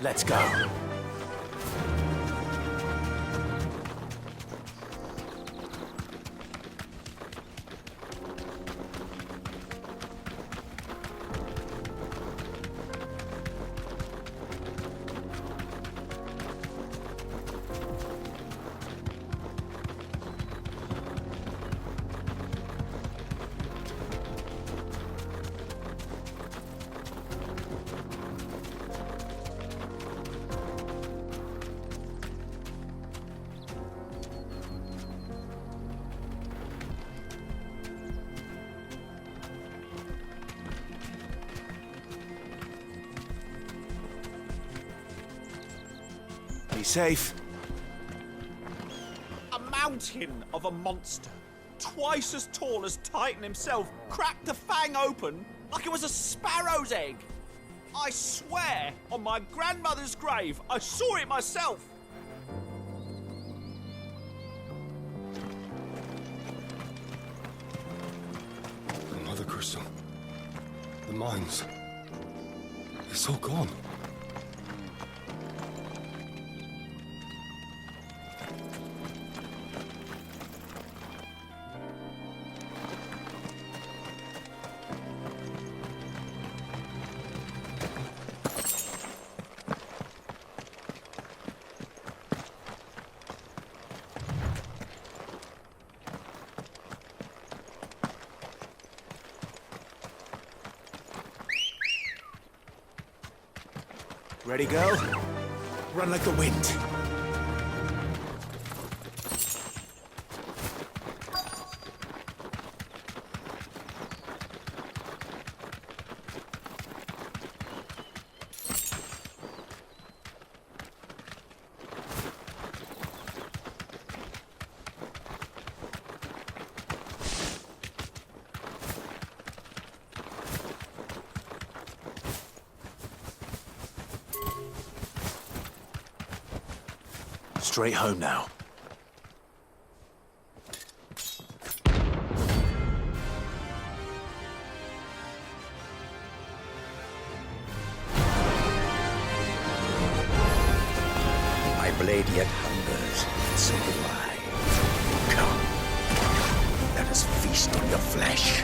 Let's go. Be safe. A mountain of a monster, twice as tall as Titan himself, cracked a fang open like it was a sparrow's egg. I swear, on my grandmother's grave, I saw it myself. The Mother Crystal. The mines. It's all gone. Ready, girl? Run like the wind. Straight home now. My blade yet hungers, and so do I. Come, let us feast on your flesh.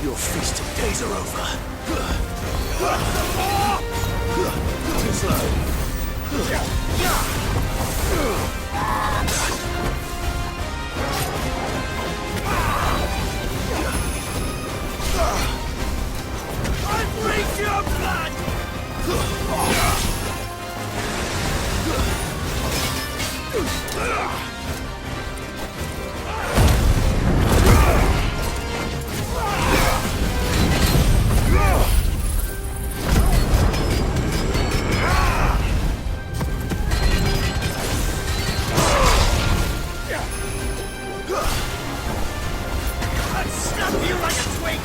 Your feasting days are over. Too slow. I break your blood! I'd snap you like a twig!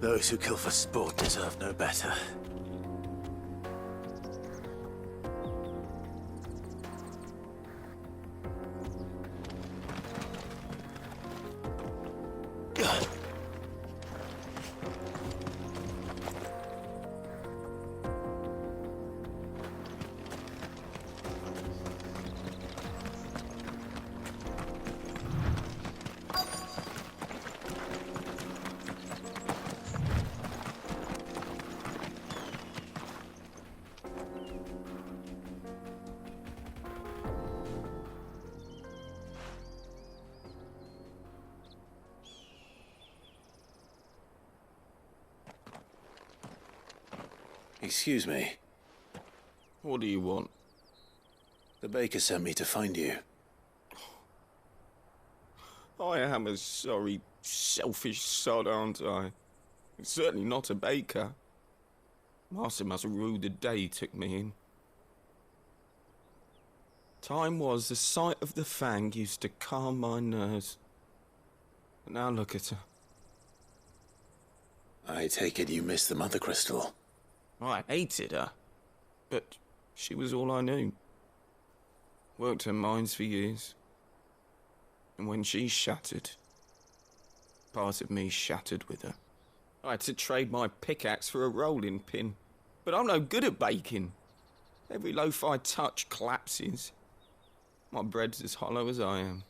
Those who kill for sport deserve no better. Excuse me. What do you want? The baker sent me to find you. I am a sorry, selfish sod, aren't I? Certainly not a baker. Master must have ruled the day he took me in. Time was the sight of the fang used to calm my nerves. But now look at her. I take it you missed the Mother Crystal. I hated her, but she was all I knew. Worked her mines for years. And when she shattered, part of me shattered with her. I had to trade my pickaxe for a rolling pin, but I'm no good at baking. Every loaf I touch collapses. My bread's as hollow as I am.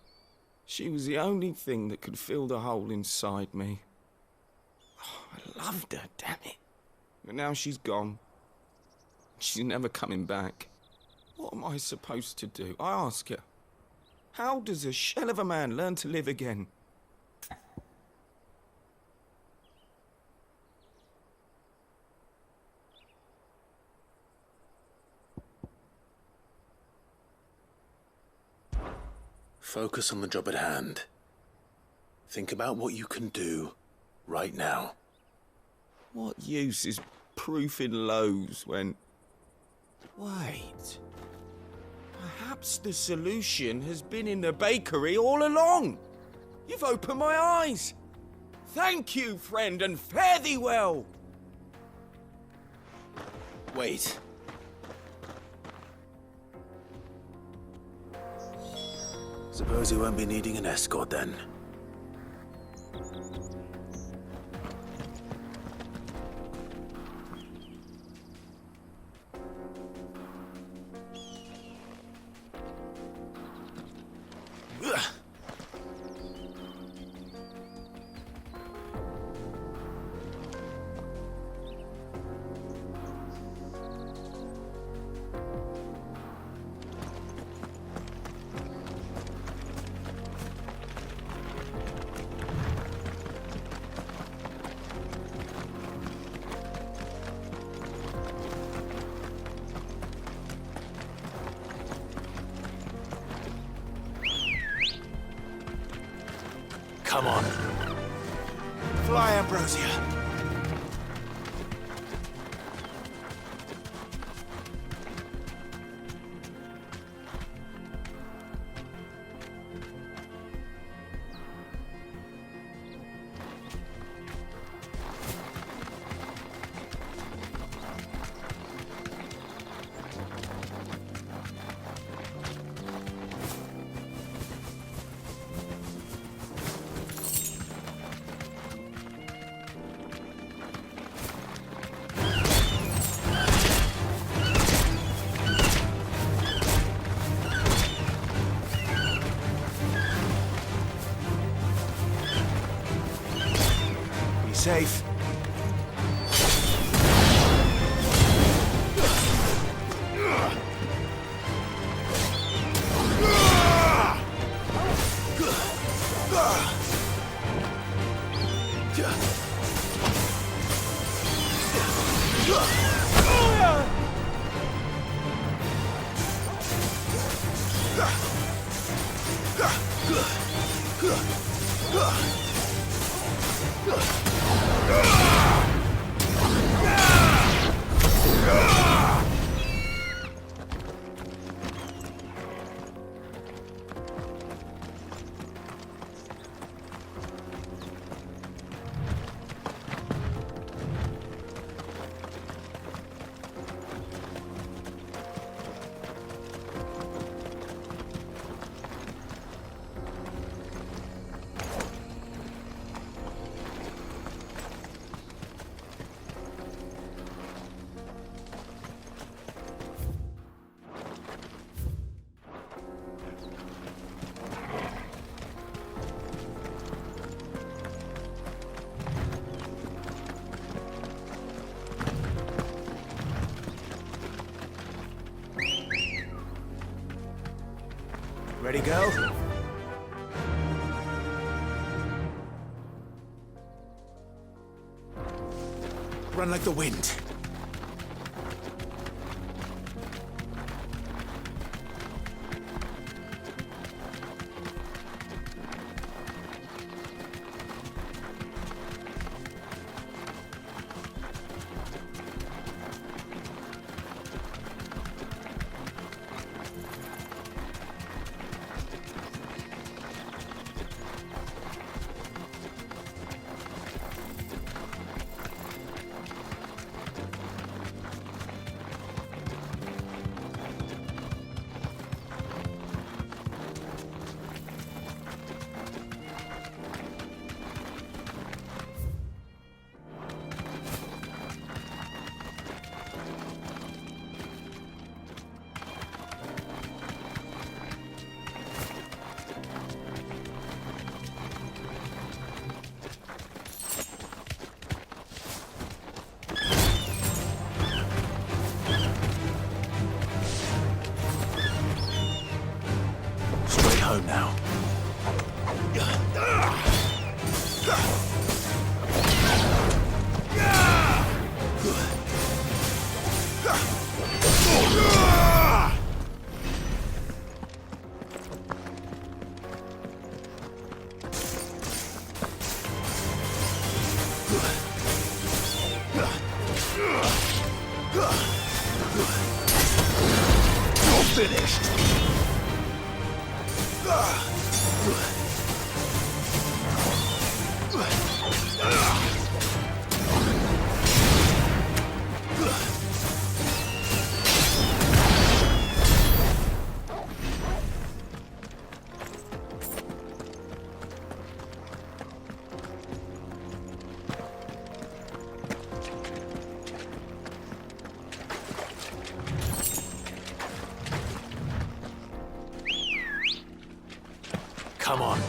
She was the only thing that could fill the hole inside me. Oh, I loved her, damn it. But now she's gone. She's never coming back. What am I supposed to do? I ask her. How does a shell of a man learn to live again? Focus on the job at hand. Think about what you can do right now. What use is proofing loaves when... Wait. Perhaps the solution has been in the bakery all along. You've opened my eyes. Thank you, friend, and fare thee well. Wait. Suppose you won't be needing an escort then. Come on. Fly, Ambrosia. Safe. Ready, go? Run like the wind. finished. Come on.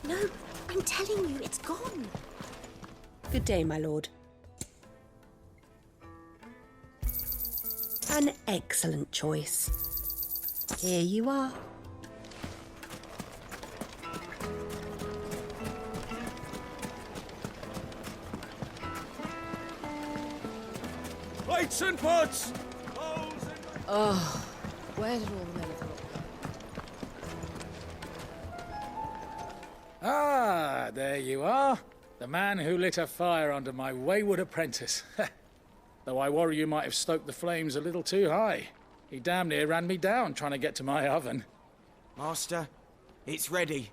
No, I'm telling you, it's gone. Good day, my lord. An excellent choice. Here you are. Plates and pots! Oh, where did all the men go? Ah, there you are. The man who lit a fire under my wayward apprentice. Though I worry you might have stoked the flames a little too high. He damn near ran me down trying to get to my oven. Master, it's ready.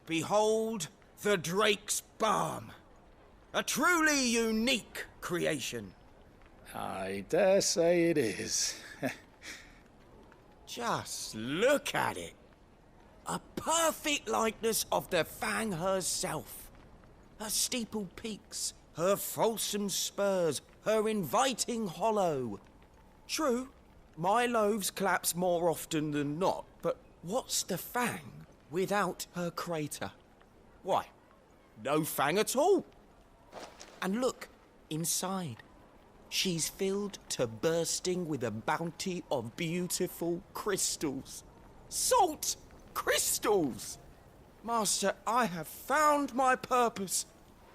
Behold the Drake's Balm. A truly unique creation. I dare say it is. Just look at it. A perfect likeness of the Fang herself. Her steeple peaks, her fulsome spurs, her inviting hollow. True, my loaves collapse more often than not, but what's the Fang without her crater? Why, no Fang at all. And look, inside. She's filled to bursting with a bounty of beautiful crystals. Salt crystals! Master, I have found my purpose.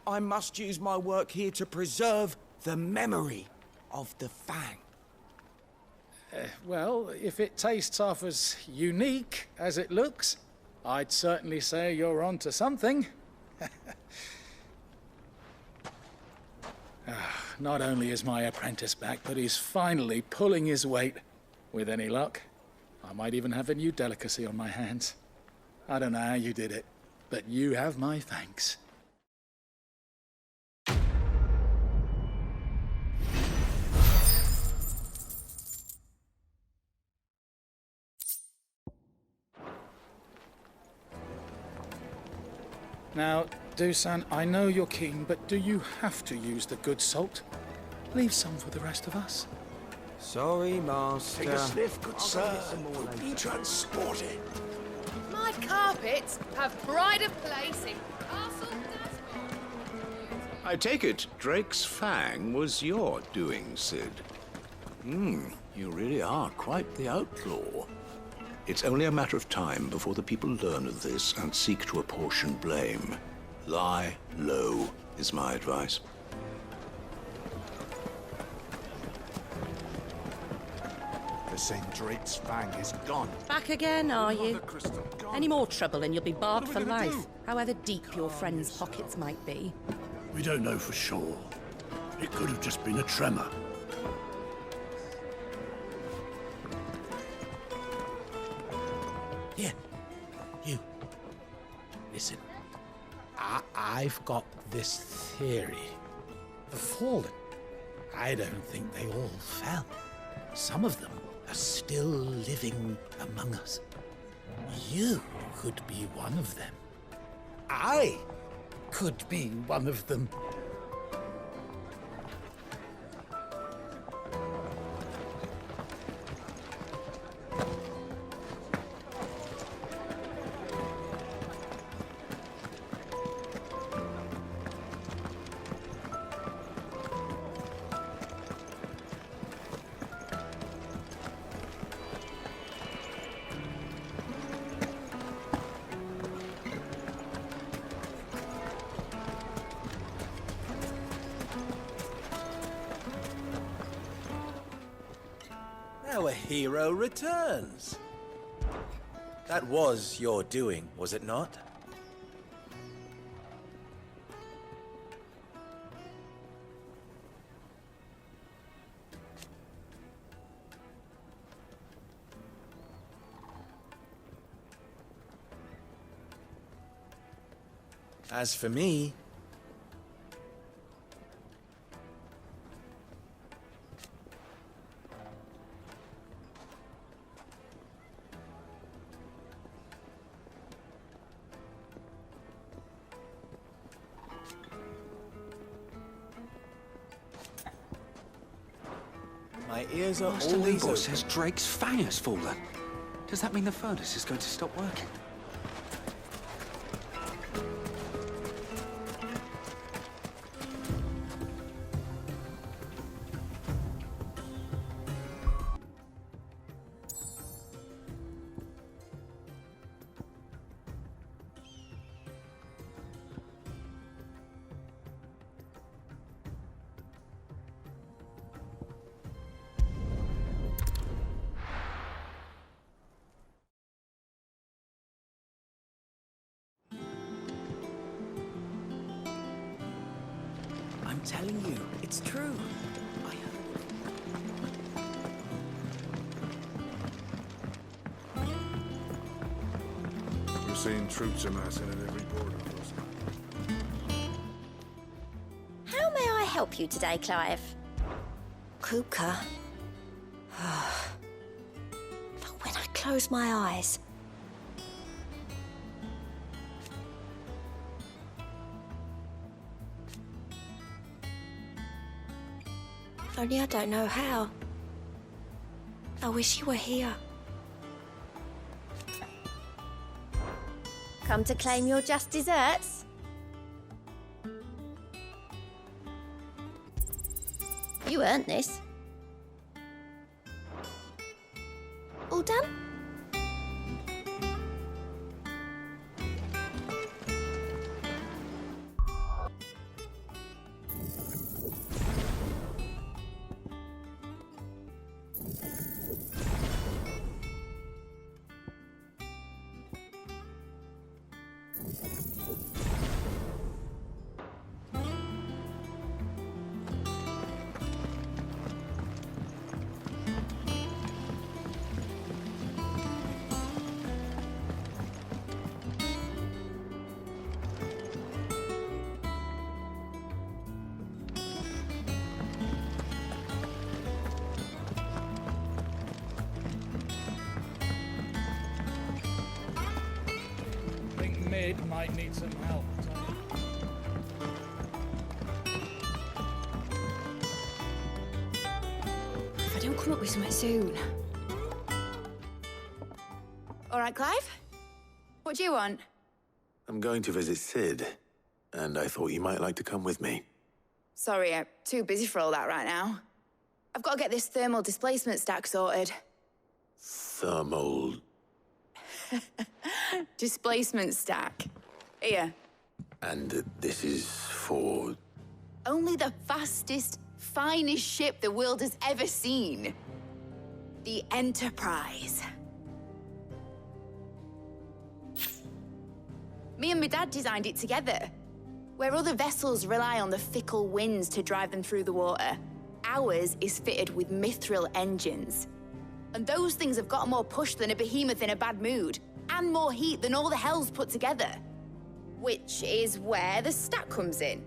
I must use my work here to preserve the memory of the Fang. Well, if it tastes half as unique as it looks, I'd certainly say you're onto something. Not only is my apprentice back, but he's finally pulling his weight. With any luck, I might even have a new delicacy on my hands. I don't know how you did it, but you have my thanks. Now, Dusan, I know you're keen, but do you have to use the good salt? Leave some for the rest of us. Sorry, Master. Take a sniff, good sir. Be transported. My carpets have pride of place in Castle Dashboard. I take it Drake's Fang was your doing, Sid. You really are quite the outlaw. It's only a matter of time before the people learn of this and seek to apportion blame. Lie low is my advice. They're saying Drake's Fang is gone. Back again, are you? Crystal, gone. Any more trouble and you'll be barred What for are we gonna life, do? however deep your friends' pockets might be. We don't know for sure. It could have just been a tremor. Here, you. I've got this theory. The Fallen. I don't think they all fell. Some of them are still living among us. You could be one of them. I could be one of them. Our hero returns. That was your doing, was it not? As for me, my ears are Master always Lebo open. says Drake's fang has fallen. Does that mean the furnace is going to stop working? I'm telling you, it's true. I heard. We're seeing troops amassing at every border post. How may I help you today, Clive? Kuka. But when I close my eyes, only I don't know how. I wish you were here. Come to claim your just desserts? You earned this. All done? Mid might need some help. If I don't come up with something soon. All right, Clive? What do you want? I'm going to visit Sid, and I thought you might like to come with me. Sorry, I'm too busy for all that right now. I've got to get this thermal displacement stack sorted. Thermal... Displacement stack. Here. And this is for... Only the fastest, finest ship the world has ever seen. The Enterprise. Me and my dad designed it together. Where other vessels rely on the fickle winds to drive them through the water, ours is fitted with mithril engines. And those things have got more push than a behemoth in a bad mood, and more heat than all the hells put together. which is where the stack comes in.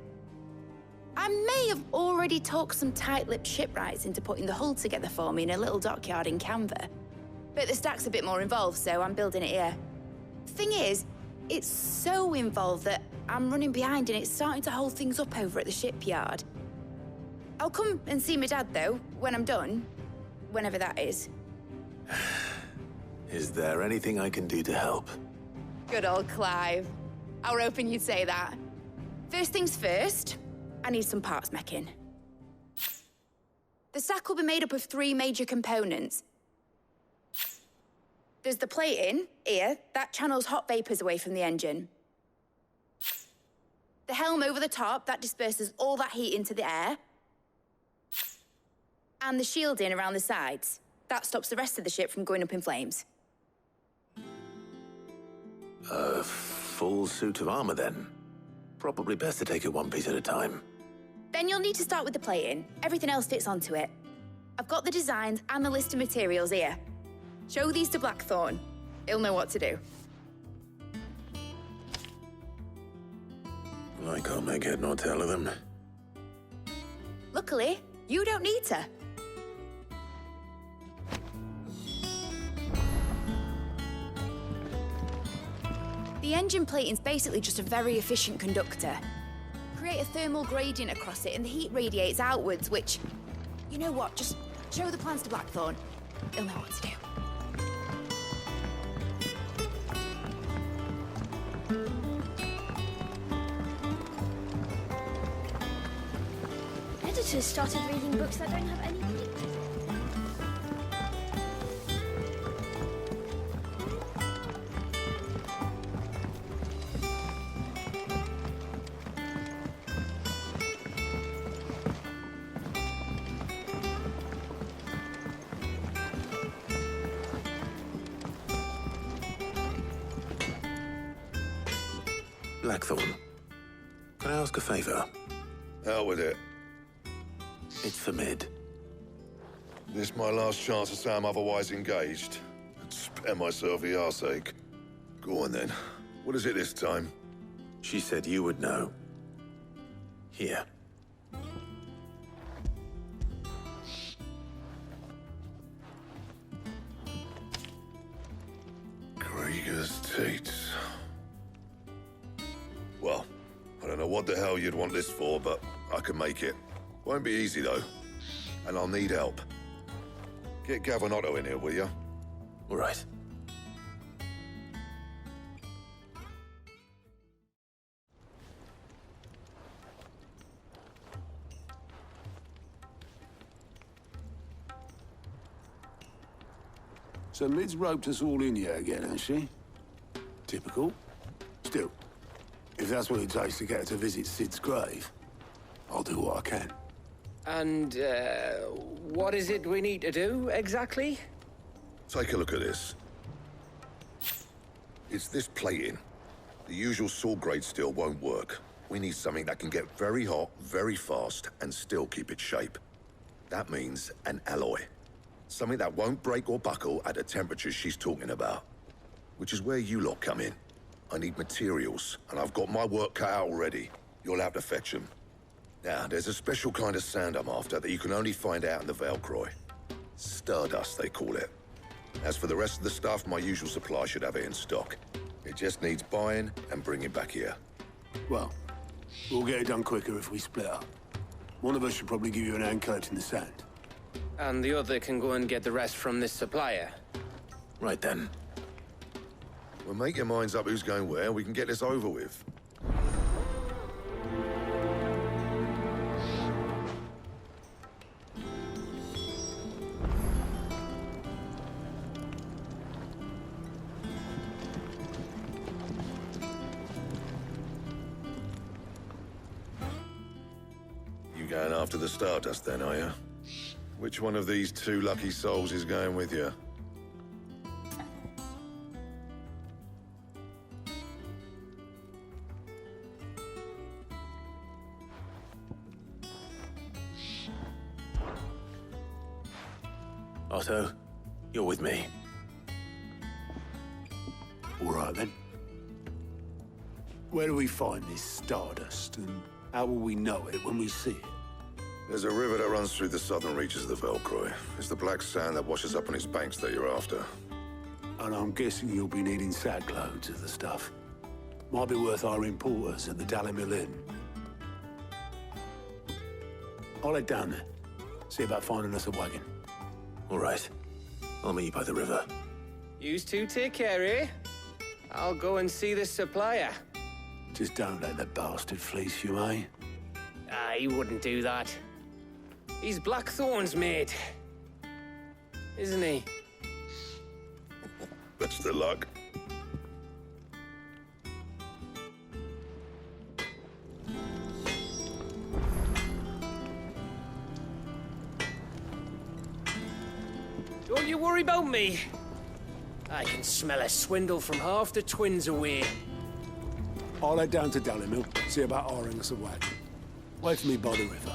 I may have already talked some tight-lipped shipwrights into putting the hull together for me in a little dockyard in Canva. But the stack's a bit more involved, so I'm building it here. Thing is, it's so involved that I'm running behind and it's starting to hold things up over at the shipyard. I'll come and see my dad, though, when I'm done. Whenever that is. Is there anything I can do to help? Good old Clive. I were hoping you'd say that. First things first, I need some parts meching. The stack will be made up of 3 major components. There's the plating, here, that channels hot vapors away from the engine. The helm over the top, that disperses all that heat into the air. And the shielding around the sides. That stops the rest of the ship from going up in flames. A full suit of armor, then. Probably best to take it one piece at a time. Then you'll need to start with the plating. Everything else fits onto it. I've got the designs and the list of materials here. Show these to Blackthorn. He'll know what to do. I can't make head nor tail of them. Luckily, you don't need to. The engine plating's basically just a very efficient conductor. Create a thermal gradient across it and the heat radiates outwards, which... You know what, just show the plans to Blackthorn. He'll know what to do. Editors started reading books that don't have any reading. Blackthorn, can I ask a favor? Hell with it. It's for Mid. This my last chance to say I'm otherwise engaged. Spare myself the arseache. Go on then. What is it this time? She said you would know. Here. Krieger's teats. Well, I don't know what the hell you'd want this for, but I can make it. Won't be easy, though. And I'll need help. Get Gavinotto in here, will you? All right. So Mid's roped us all in here again, has she? Typical. Still, if that's what it takes to get her to visit Sid's grave, I'll do what I can. And, what is it we need to do, exactly? Take a look at this. It's this plating. The usual sword-grade steel won't work. We need something that can get very hot, very fast, and still keep its shape. That means an alloy. Something that won't break or buckle at the temperatures she's talking about. Which is where you lot come in. I need materials, and I've got my work cut out already. You'll have to fetch them. Now, there's a special kind of sand I'm after that you can only find out in the Valcroy. Stardust, they call it. As for the rest of the stuff, my usual supply should have it in stock. It just needs buying and bringing back here. Well, we'll get it done quicker if we split up. One of us should probably give you an hand coat in the sand. And the other can go and get the rest from this supplier. Right then. Well, make your minds up who's going where, and we can get this over with. You going after the Stardust then, are you? Which one of these 2 lucky souls is going with you? Otto, you're with me. All right, then. Where do we find this stardust, and how will we know it when we see it? There's a river that runs through the southern reaches of the Velcroy. It's the black sand that washes up on its banks that you're after. And I'm guessing you'll be needing sackloads of the stuff. Might be worth our importers at the Dalimil Inn. I'll head down there. See about finding us a wagon. All right. I'll meet you by the river. Yous two take care, eh? I'll go and see the supplier. Just don't let the bastard fleece you, eh? Ah, he wouldn't do that. He's Blackthorn's mate. Isn't he? Best of luck. Don't you worry about me. I can smell a swindle from half the twins away. I'll head down to Dalimil, see about hiring us a wagon. Wait for me by the river.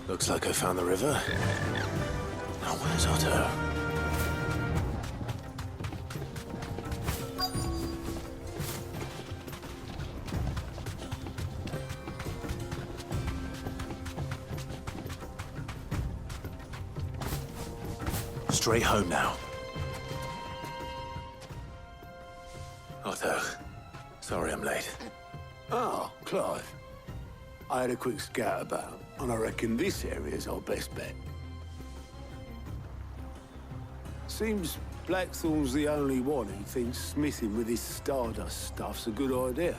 Looks like I found the river. Now where's Otto? Straight home now. Otto, sorry I'm late. Oh, Clive. I had a quick scout about, and I reckon this area's our best bet. Seems Blackthorn's the only one who thinks smithing with his stardust stuff's a good idea.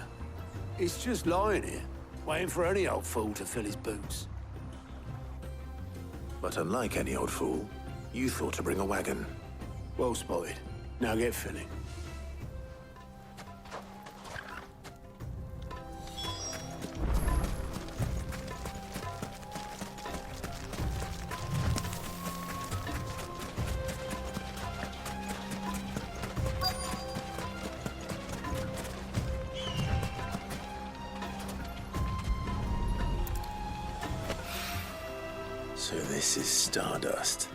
It's just lying here, waiting for any old fool to fill his boots. But unlike any old fool, you thought to bring a wagon. Well spotted. Now get filling. So this is stardust.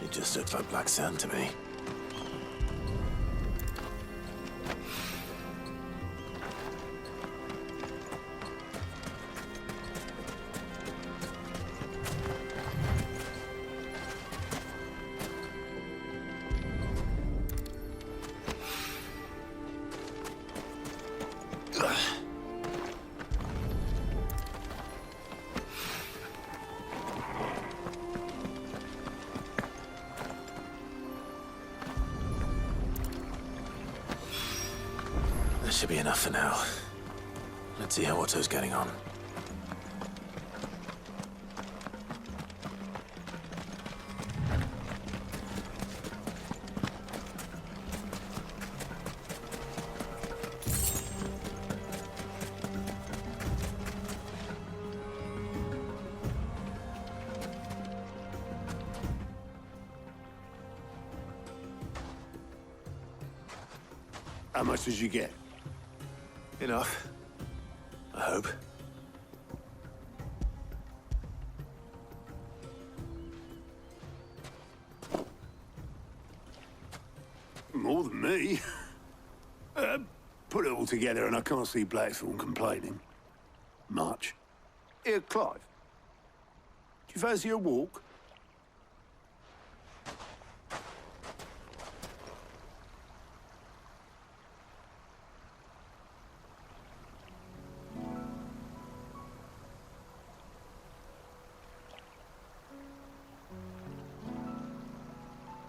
It just looks like black sand to me. That should be enough for now. Let's see how Otto's getting on. How much did you get? Enough. I hope. more than me. Put it all together and I can't see Blackthorne complaining. Much. Here, Clive. Do you fancy a walk?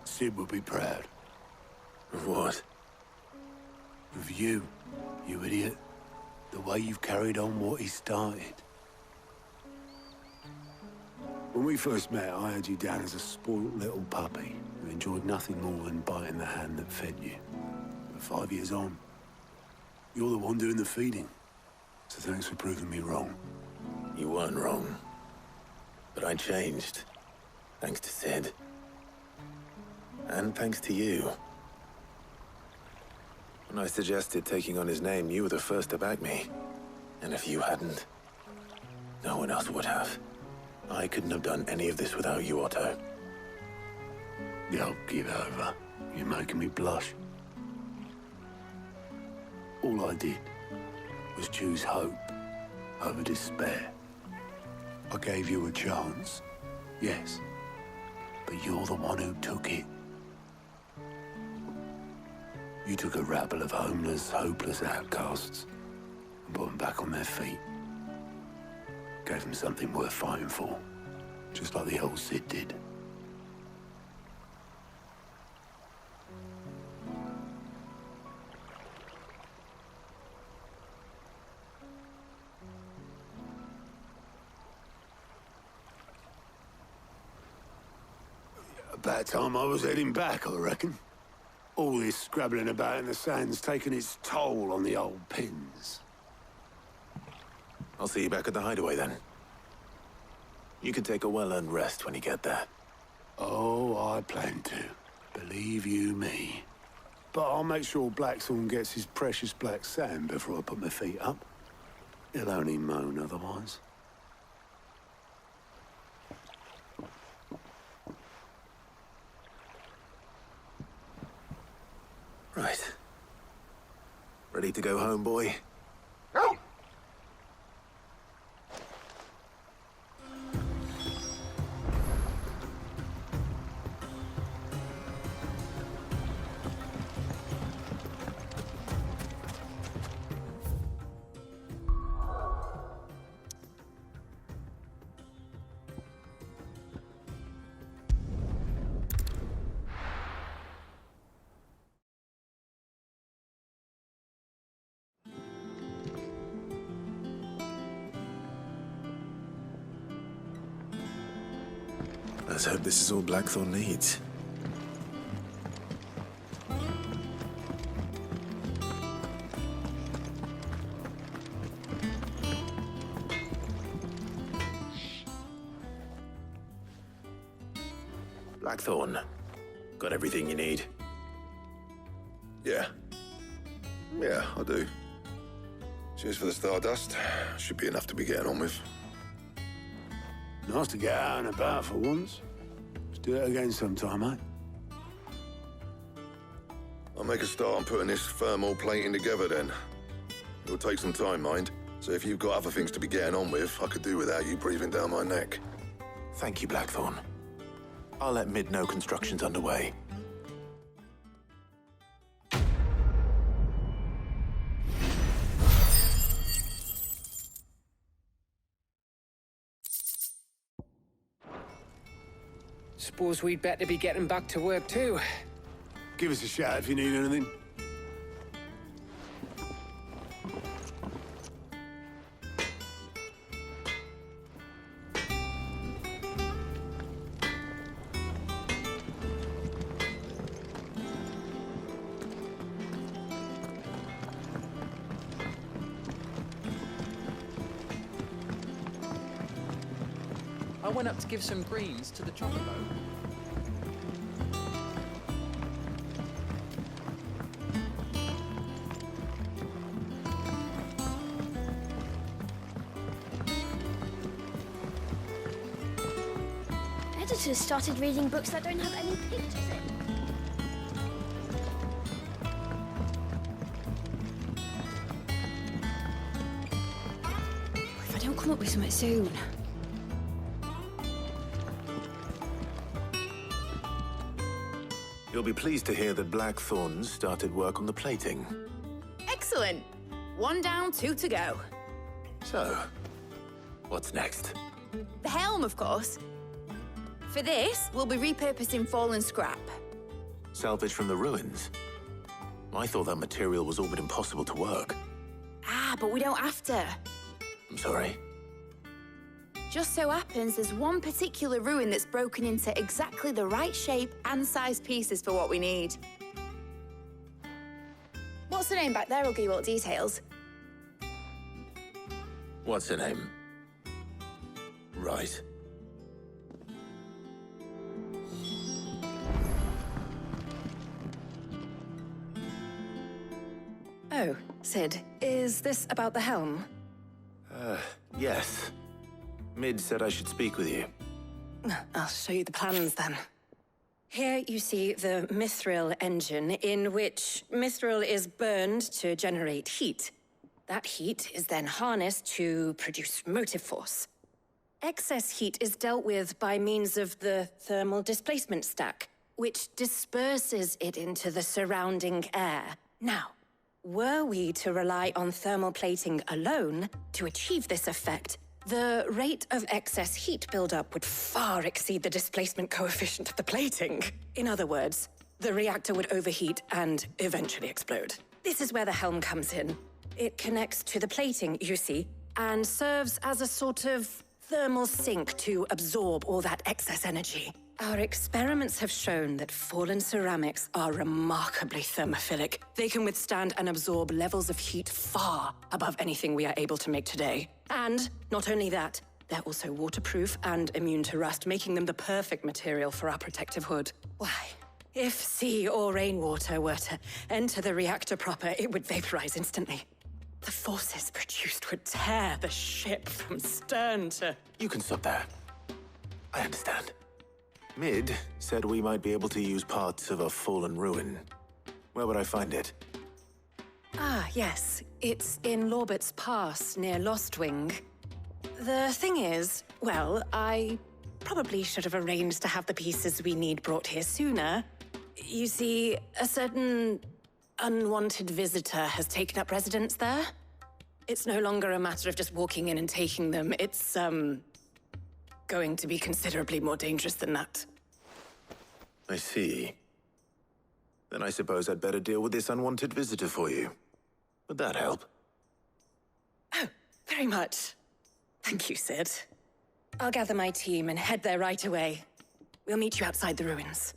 Sid would be proud. Of what? Of you, you idiot. The way you've carried on what he started. When we first met, I had you down as a spoilt little puppy who enjoyed nothing more than biting the hand that fed you. But 5 years on, you're the one doing the feeding. So thanks for proving me wrong. You weren't wrong. But I changed. Thanks to Sid. And thanks to you. When I suggested taking on his name, you were the first to back me. And if you hadn't, no one else would have. I couldn't have done any of this without you, Otto. Yo, give over. You're making me blush. All I did was choose hope over despair. I gave you a chance, yes. But you're the one who took it. You took a rabble of homeless, hopeless outcasts and put them back on their feet. Gave them something worth fighting for, just like the old Sid did. About time I was heading back, I reckon. All this scrabbling about in the sand's taken its toll on the old pins. I'll see you back at the hideaway then. You can take a well-earned rest when you get there. Oh, I plan to. Believe you me. But I'll make sure Blackthorne gets his precious black sand before I put my feet up. He'll only moan otherwise. Right. Ready to go home, boy? Let's hope this is all Blackthorne needs. Blackthorne, got everything you need? Yeah. Yeah, I do. Cheers for the stardust. Should be enough to be getting on with. Nice to get out and about for once. Let's do it again sometime, eh? I'll make a start on putting this thermal plating together then. It'll take some time, mind. So if you've got other things to be getting on with, I could do without you breathing down my neck. Thank you, Blackthorne. I'll let Mid know construction's underway. Suppose we'd better be getting back to work too. Give us a shout if you need anything. I went up to give some greens to the chocobo. Editors started reading books that don't have any pictures in. come up with something soon. You'll be pleased to hear that Blackthorn's started work on the plating. Excellent. 1 down, 2 to go. So, what's next? The helm, of course. For this, we'll be repurposing fallen scrap. Salvage from the ruins? I thought that material was all but impossible to work. Ah, but we don't have to. I'm sorry. Just so happens there's one particular ruin that's broken into exactly the right shape and size pieces for what we need. What's the name back there? I'll give you all the details. What's her name? Right. Oh, Sid, is this about the helm? Yes. Mid said I should speak with you. I'll show you the plans then. Here you see the mithril engine, in which mithril is burned to generate heat. That heat is then harnessed to produce motive force. Excess heat is dealt with by means of the thermal displacement stack, which disperses it into the surrounding air. Now, were we to rely on thermal plating alone to achieve this effect, the rate of excess heat buildup would far exceed the displacement coefficient of the plating. In other words, the reactor would overheat and eventually explode. This is where the helm comes in. It connects to the plating, you see, and serves as a sort of thermal sink to absorb all that excess energy. Our experiments have shown that fallen ceramics are remarkably thermophilic. They can withstand and absorb levels of heat far above anything we are able to make today. And not only that, they're also waterproof and immune to rust, making them the perfect material for our protective hood. Why, if sea or rainwater were to enter the reactor proper, it would vaporize instantly. The forces produced would tear the ship from stern to... You can stop there. I understand. Mid said we might be able to use parts of a fallen ruin. Where would I find it? Ah, yes. It's in Lorbert's Pass, near Lostwing. The thing is, well, I probably should have arranged to have the pieces we need brought here sooner. You see, a certain unwanted visitor has taken up residence there. It's no longer a matter of just walking in and taking them. It's, going to be considerably more dangerous than that. I see. Then I suppose I'd better deal with this unwanted visitor for you. Would that help? Oh, very much. Thank you, Sid. I'll gather my team and head there right away. We'll meet you outside the ruins.